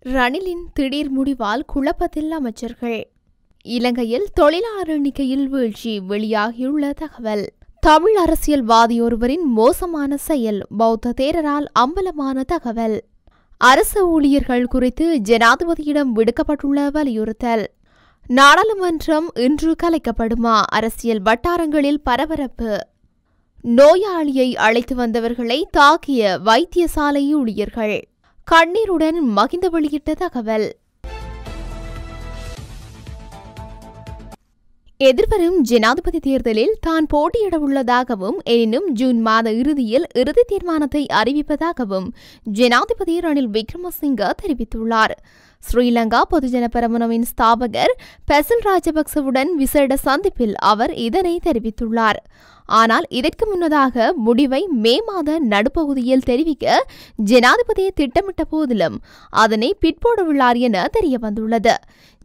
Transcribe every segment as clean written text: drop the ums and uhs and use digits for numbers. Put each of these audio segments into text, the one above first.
ரணிலின் திடீர் முடிவால் குழப்பத்தில் அமைச்சர்கள். இலங்கையில் தொழிலாளர் எண்ணிக்கையில் வீழ்ச்சி வெளியாகியுள்ள தகவல். தமிழ் அரசியல்வாதியொருவரின் மோசமான செயல் பௌத்த தேரரால் அம்பலமான தகவல். அரசு ஊழியர்கள் குறித்து ஜனாதிபதியிடம் விடுக்கப்பட்டுள்ள வலியுறுத்தல். நாடாளுமன்றம் இன்று கலைக்கப்படுமா? அரசியல் வட்டாரங்களில் பரபரப்பு. நோயாளியை அழைத்து வந்தவர்களை தாக்கிய வைத்தியசாலை ஊழியர்கள். கண்ணீருடன் மகிந்த வெளியிட்ட தகவல். எதிர்வரும் ஜனாதிபதி தேர்தலில் தான் போட்டியிட உள்ளதாகவும் எனினும் ஜூன் மாத இறுதியில் இறுதி தீர்மானத்தை அறிவிப்பதாகவும் ஜனாதிபதி ரணில் விக்ரமசிங்க தெரிவித்துள்ளார். ஸ்ரீலங்கா பொதுஜன பெரமுனவின் ஸ்தாபகர் பெசில் ராஜபக்சவுடன் விசேட சந்திப்பில் அவர் இதனை தெரிவித்துள்ளார். ஆனால் இதற்கு முன்னதாக முடிவை மே மாத நடுப்பகுதியில் தெரிவிக்க ஜனாதிபதி திட்டமிட்ட போதிலும் அதனை பிற்போடவுள்ளார் என தெரியவந்துள்ளது.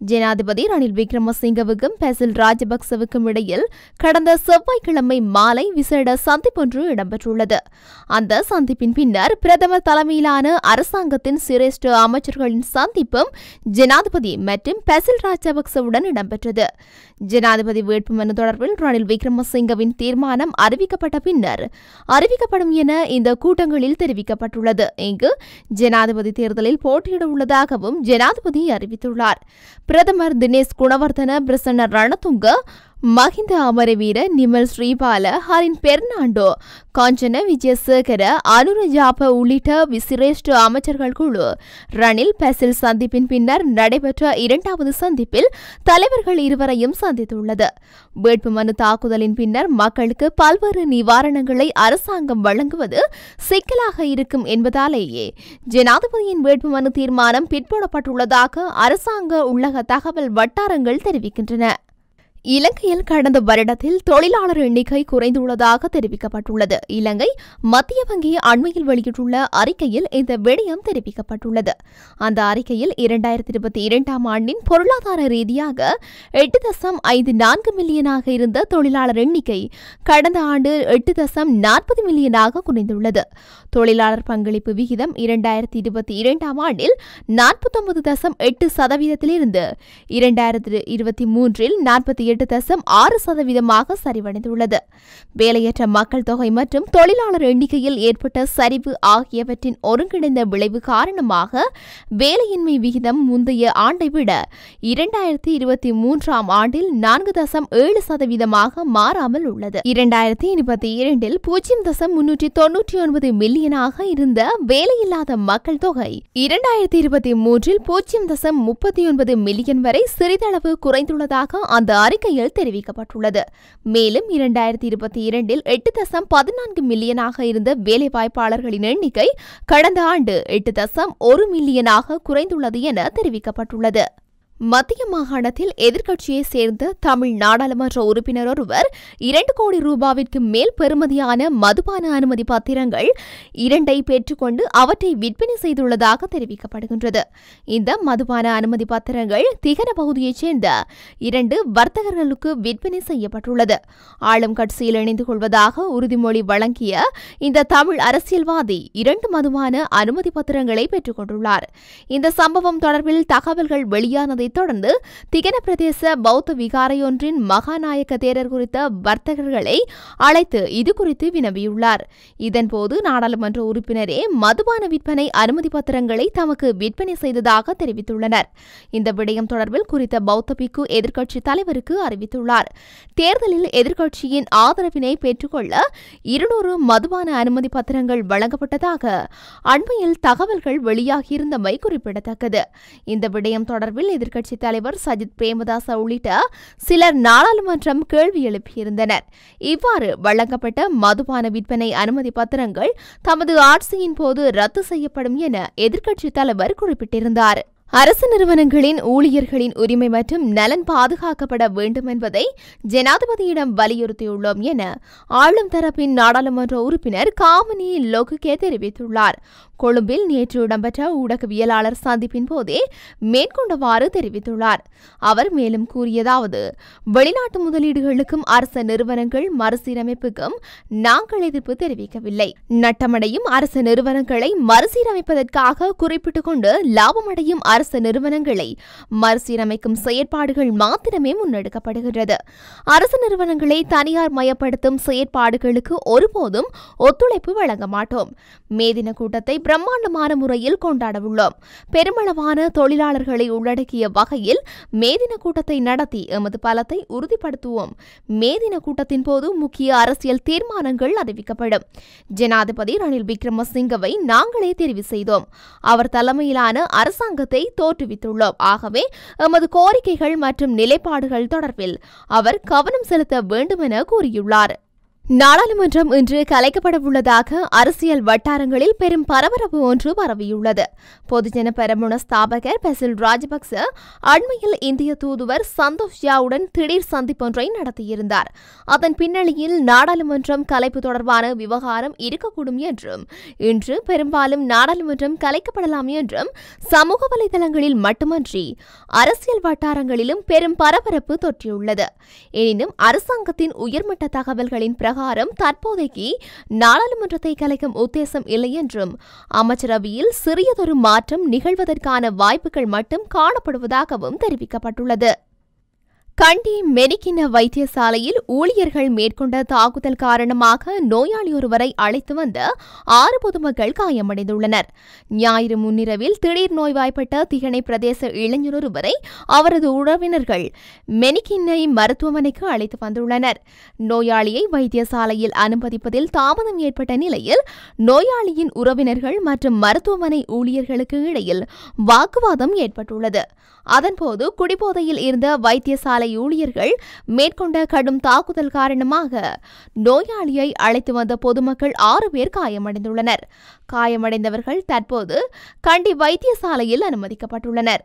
ஜனாதிபதி ரணில் விக்ரமசிங்கவுக்கும் பெசில் ராஜபக்சவுக்கும் இடையில் கடந்த செவ்வாய்க்கிழமை மாலை விசேட சந்திப்பொன்று இடம்பெற்றுள்ளது. அந்த சந்திப்பின் பின்னர் பிரதமர் தலைமையிலான அரசாங்கத்தின் சிரேஷ்ட அமைச்சர்களின் சந்திப்பும் ஜனாதிபதி மற்றும் பெசில் ராஜபக்சவுடன் இடம்பெற்றது. ஜனாதிபதி வேட்புமனு தொடர்பில் ரணில் விக்ரமசிங்கவின் தீர்மானம் அறிவிக்கப்பட்ட பின்னர் அறிவிக்கப்படும் என இந்த கூட்டங்களில் தெரிவிக்கப்பட்டுள்ளது. இங்கு ஜனாதிபதி தேர்தலில் போட்டியிட உள்ளதாகவும் ஜனாதிபதி அறிவித்துள்ளார். பிரதமர் தினேஷ் குணவர்தன, பிரசன்ன ரணதுங்க, மஹிந்த அமரவீர, நிமல் ஸ்ரீபால, ஹரின் பெர்னாண்டோ, காஞ்சன விஜயசேகர, அனுர ஜாப உள்ளிட்ட விசிரேஷ்ட அமைச்சர்கள் குழு ரணில் பெசில் சந்திப்பின் பின்னர் நடைபெற்ற இரண்டாவது சந்திப்பில் தலைவர்கள் இருவரையும் சந்தித்துள்ளது. வேட்புமனு தாக்குதலின் பின்னர் மக்களுக்கு பல்வேறு நிவாரணங்களை அரசாங்கம் வழங்குவது சிக்கலாக இருக்கும் என்பதாலேயே ஜனாதிபதியின் வேட்புமனு தீர்மானம் பிற்போடப்பட்டுள்ளதாக அரசாங்க உள்ளக தகவல் வட்டாரங்கள் தெரிவிக்கின்றன. இலங்கையில் கடந்த வருடத்தில் தொழிலாளர் எண்ணிக்கை குறைந்துள்ளதாக தெரிவிக்கப்பட்டுள்ளது. இலங்கை மத்திய வங்கி அண்மையில் வெளியிட்டுள்ள அறிக்கையில் இந்த விடயம் தெரிவிக்கப்பட்டுள்ளது. அந்த அறிக்கையில் 2022ஆம் ஆண்டின் பொருளாதார ரீதியாக 8.54 மில்லியனாக இருந்த தொழிலாளர் எண்ணிக்கை கடந்த ஆண்டு 8.40 மில்லியனாக குறைந்துள்ளது. தொழிலாளர் பங்களிப்பு விகிதம் 2022ஆம் ஆண்டில் 49.8%இலிருந்து 2023இல் 48.6% சரிவடைந்துள்ளது. வேலையற்ற மக்கள் தொகை மற்றும் தொழிலாளர் எண்ணிக்கையில் ஏற்பட்ட சரிவு ஆகியவற்றின் ஒருங்கிணைந்த விளைவு காரணமாக வேலையின்மை விகிதம் முந்தைய ஆண்டை விட 2023ஆம் ஆண்டில் 4.7% மாறாமல் உள்ளது. 2022இல் 0.399 மில்லியனாக இருந்த வேலையில்லாத மக்கள் தொகை 2023இல் 0.39 மில்லியன் வரை சிறிதளவு குறைந்துள்ளதாக அந்த அறிக்கையில் தெரிவிக்கப்பட்டுள்ளது. மேலும் 2022இல் 8.14 மில்லியனாக இருந்த வேலைவாய்ப்பாளர்களின் எண்ணிக்கை கடந்த ஆண்டு 8.1 மில்லியனாக குறைந்துள்ளது என தெரிவிக்கப்பட்டுள்ளது. மத்திய மாகாணத்தில் எதிர்க்கட்சியைச் சேர்ந்த தமிழ் நாடாளுமன்ற உறுப்பினர் ஒருவர் 2 கோடி ரூபாவிற்கு மேல் பெறுமதியான மதுபான அனுமதி பத்திரங்கள் 2 பெற்றுக்கொண்டு அவற்றை விற்பனை செய்துள்ளதாக தெரிவிக்கப்படுகின்றது. இந்த மதுபான அனுமதி பத்திரங்கள் திகன பகுதியைச் சேர்ந்த 2 வர்த்தகர்களுக்கு விற்பனை செய்யப்பட்டுள்ளது. ஆளும் கட்சியில் இணைந்து கொள்வதாக உறுதிமொழி வழங்கிய இந்த தமிழ் அரசியல்வாதி 2 மதுபான அனுமதி பத்திரங்களை பெற்றுக் கொண்டுள்ளார். இந்த சம்பவம் தொடர்பில் தகவல்கள் வெளியானதை தொடர்ந்து திகன பிரதேச பௌத்த விகாரையொன்றின் மகாநாயக்க தேரர் குறித்த வர்த்தகர்களை அழைத்து இதுகுறித்து வினவியுள்ளார். இதன்போது நாடாளுமன்ற உறுப்பினரே மதுபான விற்பனை அனுமதி பத்திரங்களை தமக்கு விற்பனை செய்ததாக தெரிவித்துள்ளனர். இந்த விடயம் தொடர்பில் குறித்த பௌத்த பிக்கு எதிர்க்கட்சி தலைவருக்கு அறிவித்துள்ளார். தேர்தலில் எதிர்க்கட்சியின் ஆதரவினை பெற்றுக்கொள்ள 200 மதுபான அனுமதி பத்திரங்கள் வழங்கப்பட்டதாக அண்மையில் தகவல்கள் வெளியாகியிருந்தமை குறிப்பிடத்தக்கது. இந்த விடயம் தொடர்பில் எதிர்க்கட்சித் தலைவர் சஜித் பிரேமதாச உள்ளிட்ட சிலர் நாடாளுமன்றம் கேள்வி எழுப்பியிருந்தனர். இவ்வாறு வழங்கப்பட்ட மதுபான விற்பனை அனுமதி பத்திரங்கள் தமது ஆட்சியின் போது ரத்து செய்யப்படும் என எதிர்க்கட்சித் தலைவர் குறிப்பிட்டிருந்தார். அரசு நிறுவனங்களின் ஊழியர்களின் உரிமை மற்றும் நலன் பாதுகாக்கப்பட வேண்டும் என்பதை ஜனாதிபதியிடம் வலியுறுத்தியுள்ளோம் என ஆளும் தரப்பின் நாடாளுமன்ற உறுப்பினர் காமினி லோகுகே தெரிவித்துள்ளார். கொழும்பில் நேற்று இடம்பெற்ற ஊடகவியலாளர் சந்திப்பின் போதே மேற்கொண்டவாறு தெரிவித்துள்ளார். அவர் மேலும் கூறியதாவது, வெளிநாட்டு முதலீடுகளுக்கும் அரச நிறுவனங்கள் மறுசீரமைப்புக்கும் நாங்கள் எதிர்ப்பு தெரிவிக்கவில்லை. நட்டமடையும் அரச நிறுவனங்களை மறுசீரமைப்பதற்காக குறிப்பிட்டுக் கொண்டு லாபமடையும் அரச நிறுவனங்களை மறுசீரமைக்கும் செயற்பாடுகள் மாத்திரமே முன்னெடுக்கப்படுகிறது. அரசு நிறுவனங்களை தனியார் மயப்படுத்தும் செயற்பாடுகளுக்கு ஒருபோதும் ஒத்துழைப்பு வழங்க மாட்டோம். மே தின கூட்டத்தை பிரம்மாண்டமான முறையில் கொண்டாடவுள்ளோம். பெருமளவான தொழிலாளர்களை உள்ளடக்கிய வகையில் மே தின கூட்டத்தை நடத்தி எமது பலத்தை உறுதிப்படுத்துவோம். மே தின கூட்டத்தின் போது முக்கிய அரசியல் தீர்மானங்கள் அறிவிக்கப்படும். ஜனாதிபதி ரணில் விக்ரமசிங்கவை நாங்களே தெரிவு செய்தோம். அவர் தலைமையிலான அரசாங்கத்தை தோற்றுவித்துள்ளோம். ஆகவே எமது கோரிக்கைகள் மற்றும் நிலைப்பாடுகள் தொடர்பில் அவர் கவனம் செலுத்த வேண்டும் என கூறியுள்ளார். நாடாளுமன்றம் இன்று கலைக்கப்படவுள்ளதாக அரசியல் வட்டாரங்களில் பெரும் பரபரப்பு ஒன்று பரவியுள்ளது. பொதுஜன பெரமுன ஸ்தாபகர் பெசில் ராஜபக்ச அண்மையில் இந்திய தூதுவர் சந்தோஷ் ஜாவுடன் திடீர் சந்திப்பொன்றை நடத்தியிருந்தார். அதன் பின்னணியில் நாடாளுமன்றம் கலைப்பு தொடர்பான விவகாரம் இருக்கக்கூடும் என்றும் இன்று பெரும்பாலும் நாடாளுமன்றம் கலைக்கப்படலாம் என்றும் சமூக வலைதளங்களில் மட்டுமன்றி அரசியல் வட்டாரங்களிலும் பெரும் பரபரப்பு தொற்றியுள்ளது. எனினும் அரசாங்கத்தின் உயர்மட்ட தகவல்களின் பிரகாரம் தற்போதைக்கு நாடாளுமன்றத்தை கலைக்கும் உத்தேசம் இல்லை என்றும் அமைச்சரவையில் சிறியதொரு மாற்றம் நிகழ்வதற்கான வாய்ப்புகள் மட்டும் காணப்படுவதாகவும் தெரிவிக்கப்பட்டுள்ளது. கண்டி மெனிக்கின வைத்தியசாலையில் ஊழியர்கள் மேற்கொண்ட தாக்குதல் காரணமாக நோயாளி ஒருவரை அழைத்து வந்த 6 பொதுமக்கள் காயமடைந்துள்ளனர். ஞாயிறு முன்னிரவில் திடீர் நோய்வாய்ப்பட்ட திகனை பிரதேச இளைஞர் ஒருவரை அவரது உறவினர்கள் மெனிக்கினை மருத்துவமனைக்கு அழைத்து வந்துள்ளனர். நோயாளியை வைத்தியசாலையில் அனுமதிப்பதில் தாமதம் ஏற்பட்ட நிலையில் நோயாளியின் உறவினர்கள் மற்றும் மருத்துவமனை ஊழியர்களுக்கு இடையில் வாக்குவாதம் ஏற்பட்டுள்ளது. அதன்போது குடிபோதையில் இருந்த வைத்தியசாலை ஊழியர்கள் மேற்கொண்ட கடும் தாக்குதல் காரணமாக நோயாளியை அழைத்து வந்த பொதுமக்கள் 6 பேர் காயமடைந்துள்ளனர். காயமடைந்தவர்கள் தற்போது கண்டி வைத்தியசாலையில் அனுமதிக்கப்பட்டுள்ளனர்.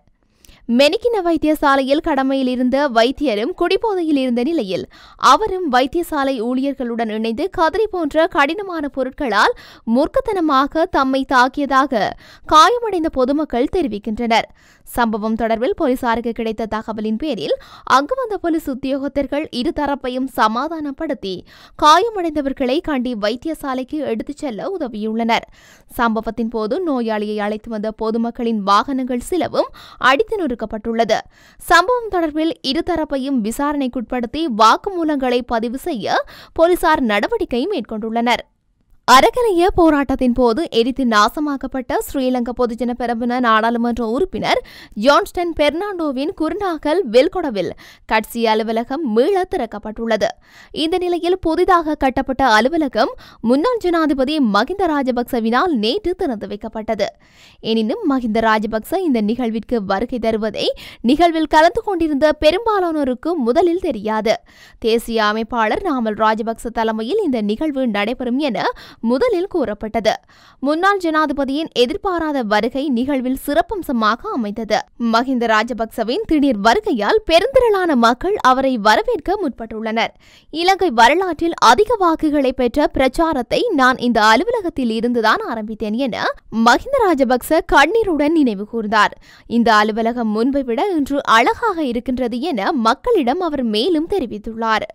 மெனிக்கின வைத்தியசாலையில் கடமையில் இருந்த வைத்தியரும் குடிபோதையில் இருந்த நிலையில் அவரும் வைத்தியசாலை ஊழியர்களுடன் இணைந்து கதிரி போன்ற கடினமான பொருட்களால் மூர்க்கத்தனமாக தம்மை தாக்கியதாக காயமடைந்த பொதுமக்கள் தெரிவிக்கின்றனர். சம்பவம் தொடர்பில் போலீசாருக்கு கிடைத்த தகவலின் பேரில் அங்கு வந்த போலீஸ் உத்தியோகத்தர்கள் இருதரப்பையும் சமாதானப்படுத்தி காயமடைந்தவர்களை கண்டி வைத்தியசாலைக்கு எடுத்துச் செல்ல உதவியுள்ளனர். சம்பவத்தின் போது நோயாளியை அழைத்து வந்த பொதுமக்களின் வாகனங்கள் சிலவும் அடித்து நொறுக்கப்பட்டுள்ளது. சம்பவம் தொடர்பில் இருதரப்பையும் விசாரணைக்குட்படுத்தி வாக்குமூலங்களை பதிவு செய்ய போலீசார் நடவடிக்கை மேற்கொண்டுள்ளனர். அறகலைய போராட்டத்தின் போது எரித்து நாசமாக்கப்பட்ட ஸ்ரீலங்கா பொதுஜன பெரமுன நாடாளுமன்ற உறுப்பினர் ஜான்ஸ்டன் பெர்னாண்டோவின் குருநாகல் வெல்கொடவில் கட்சி அலுவலகம் மீள திறக்கப்பட்டுள்ளது. இந்த நிலையில் புதிதாக கட்டப்பட்ட அலுவலகம் முன்னாள் ஜனாதிபதி மஹிந்த ராஜபக்சவினால் நேற்று திறந்து வைக்கப்பட்டது. எனினும் மஹிந்த ராஜபக்ச இந்த நிகழ்விற்கு வருகை தருவதை நிகழ்வில் கலந்து கொண்டிருந்த பெரும்பாலானோருக்கு முதலில் தெரியாது. தேசிய அமைப்பாளர் நாமல் ராஜபக்ச தலைமையில் இந்த நிகழ்வு நடைபெறும் என முதலில் கூறப்பட்டது. முன்னாள் ஜனாதிபதியின் எதிர்பாராத வருகை நிகழ்வில் சிறப்பம்சமாக அமைந்தது. மஹிந்த ராஜபக்சவின் திடீர் வருகையால் பெருந்திரளான மக்கள் அவரை வரவேற்க முற்பட்டுள்ளனர். இலங்கை வரலாற்றில் அதிக வாக்குகளை பெற்ற பிரச்சாரத்தை நான் இந்த அலுவலகத்தில் இருந்துதான் ஆரம்பித்தேன் என மஹிந்த ராஜபக்ச கண்ணீருடன் நினைவு கூர்ந்தார். இந்த அலுவலகம் முன்பை விட இன்று அழகாக இருக்கின்றது என மக்களிடம் அவர் மேலும் தெரிவித்துள்ளார்.